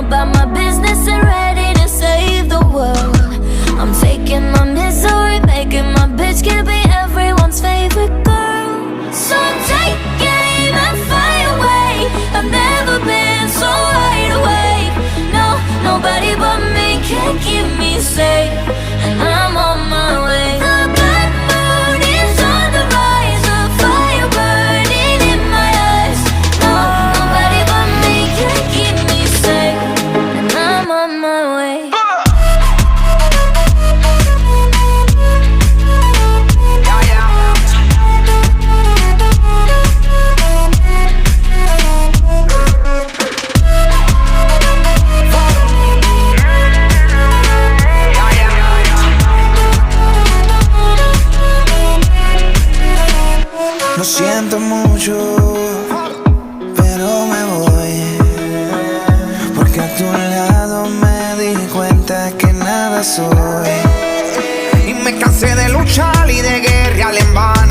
about my business and ready to save the world. I'm faking my misery, making my bitch can be everyone's favorite girl. So take aim and fly away. I've never been so wide awake. No, nobody but me can keep me safe, and I'm on my way. The bad mood is on the rise, a fire burning in my eyes. No, nobody but me can keep me safe, and I'm on my way. Lo siento mucho, pero me voy, porque a tu lado me di cuenta que nada soy. Y me cansé de luchar y de guerrear en vano.